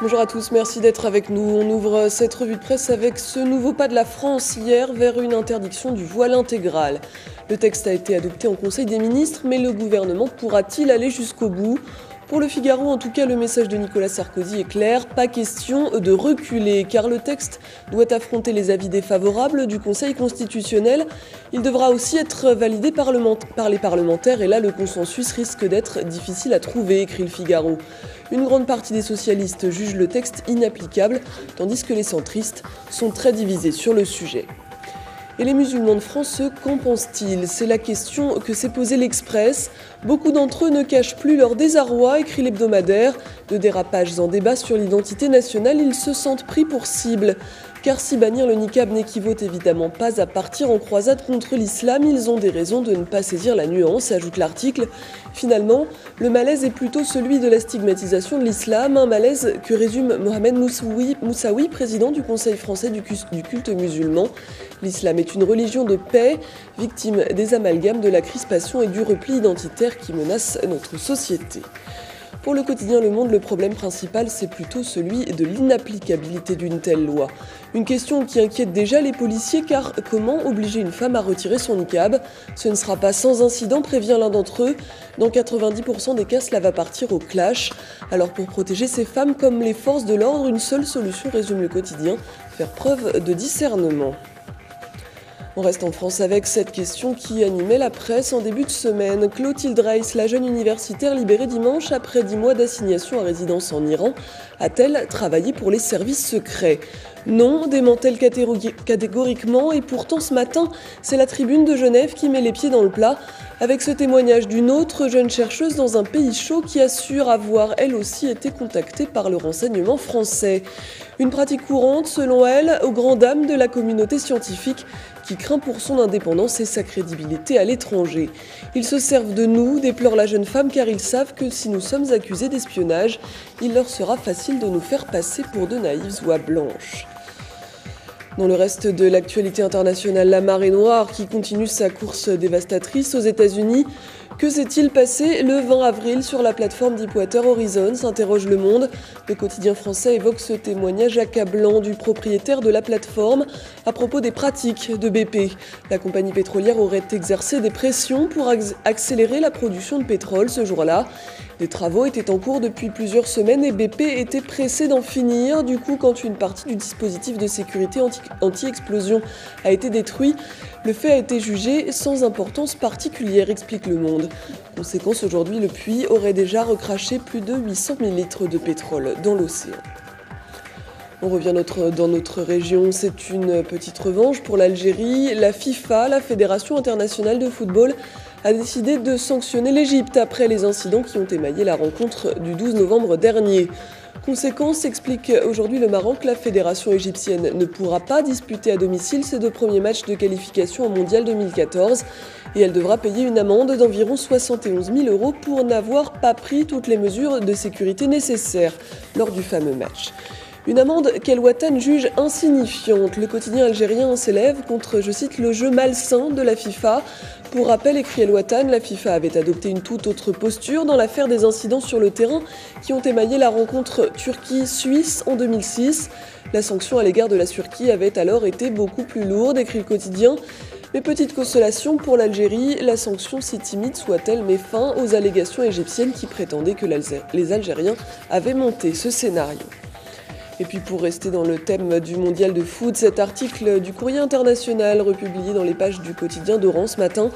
Bonjour à tous, merci d'être avec nous. On ouvre cette revue de presse avec ce nouveau pas de la France hier vers une interdiction du voile intégral. Le texte a été adopté en Conseil des ministres, mais le gouvernement pourra-t-il aller jusqu'au bout ? Pour le Figaro, en tout cas, le message de Nicolas Sarkozy est clair, pas question de reculer, car le texte doit affronter les avis défavorables du Conseil constitutionnel. Il devra aussi être validé par les parlementaires, et là, le consensus risque d'être difficile à trouver, écrit le Figaro. Une grande partie des socialistes jugent le texte inapplicable, tandis que les centristes sont très divisés sur le sujet. Et les musulmans de France, qu'en pensent-ils ? C'est la question que s'est posée l'Express. Beaucoup d'entre eux ne cachent plus leur désarroi, écrit l'hebdomadaire. De dérapages en débat sur l'identité nationale, ils se sentent pris pour cible. Car si bannir le niqab n'équivaut évidemment pas à partir en croisade contre l'islam, ils ont des raisons de ne pas saisir la nuance, ajoute l'article. Finalement, le malaise est plutôt celui de la stigmatisation de l'islam, un malaise que résume Mohamed Moussaoui, président du Conseil français du culte musulman. L'islam est une religion de paix, victime des amalgames, de la crispation et du repli identitaire qui menacent notre société. Pour le quotidien Le Monde, le problème principal, c'est plutôt celui de l'inapplicabilité d'une telle loi. Une question qui inquiète déjà les policiers, car comment obliger une femme à retirer son niqab ? Ce ne sera pas sans incident, prévient l'un d'entre eux. Dans 90% des cas, cela va partir au clash. Alors pour protéger ces femmes comme les forces de l'ordre, une seule solution, résume le quotidien, faire preuve de discernement. On reste en France avec cette question qui animait la presse en début de semaine. Clotilde Reiss, la jeune universitaire libérée dimanche après 10 mois d'assignation à résidence en Iran, a-t-elle travaillé pour les services secrets ? Non, dément-elle catégoriquement, et pourtant ce matin, c'est la Tribune de Genève qui met les pieds dans le plat, avec ce témoignage d'une autre jeune chercheuse dans un pays chaud qui assure avoir elle aussi été contactée par le renseignement français. Une pratique courante, selon elle, aux grandes dames de la communauté scientifique, qui craint pour son indépendance et sa crédibilité à l'étranger. Ils se servent de nous, déplore la jeune femme, car ils savent que si nous sommes accusés d'espionnage, il leur sera facile de nous faire passer pour de naïves oies blanches. Dans le reste de l'actualité internationale, la marée noire qui continue sa course dévastatrice aux États-Unis. Que s'est-il passé le 20 avril sur la plateforme Deepwater Horizon, s'interroge Le Monde. Le quotidien français évoque ce témoignage accablant du propriétaire de la plateforme à propos des pratiques de BP. La compagnie pétrolière aurait exercé des pressions pour accélérer la production de pétrole ce jour-là. Des travaux étaient en cours depuis plusieurs semaines et BP était pressé d'en finir. Du coup, quand une partie du dispositif de sécurité anti-explosion a été détruit, le fait a été jugé sans importance particulière, explique Le Monde. Conséquence, aujourd'hui, le puits aurait déjà recraché plus de 800 000 litres de pétrole dans l'océan. On revient dans notre région, c'est une petite revanche pour l'Algérie. La FIFA, la Fédération internationale de football, a décidé de sanctionner l'Égypte après les incidents qui ont émaillé la rencontre du 12 novembre dernier. Conséquence, explique aujourd'hui le Maroc, la fédération égyptienne ne pourra pas disputer à domicile ses 2 premiers matchs de qualification au Mondial 2014 et elle devra payer une amende d'environ 71 000 € pour n'avoir pas pris toutes les mesures de sécurité nécessaires lors du fameux match. Une amende qu'El Watan juge insignifiante. Le quotidien algérien s'élève contre, je cite, le jeu malsain de la FIFA. Pour rappel, écrit El Watan, la FIFA avait adopté une toute autre posture dans l'affaire des incidents sur le terrain qui ont émaillé la rencontre Turquie-Suisse en 2006. La sanction à l'égard de la Turquie avait alors été beaucoup plus lourde, écrit le quotidien. Mais petite consolation pour l'Algérie, la sanction, si timide soit-elle, met fin aux allégations égyptiennes qui prétendaient que les Algériens avaient monté ce scénario. Et puis pour rester dans le thème du mondial de foot, cet article du Courrier international republié dans les pages du quotidien d'Oran ce matin,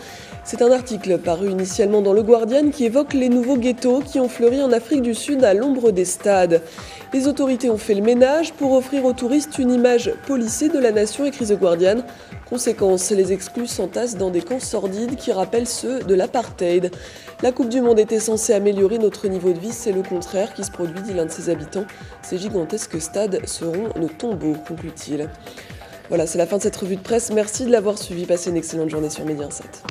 c'est un article paru initialement dans Le Guardian qui évoque les nouveaux ghettos qui ont fleuri en Afrique du Sud à l'ombre des stades. Les autorités ont fait le ménage pour offrir aux touristes une image policée de la nation, écrit The Guardian. Conséquence, les exclus s'entassent dans des camps sordides qui rappellent ceux de l'apartheid. La Coupe du Monde était censée améliorer notre niveau de vie, c'est le contraire qui se produit, dit l'un de ses habitants. Ces gigantesques stades seront nos tombeaux, conclut-il. Voilà, c'est la fin de cette revue de presse. Merci de l'avoir suivi. Passez une excellente journée sur Média 7.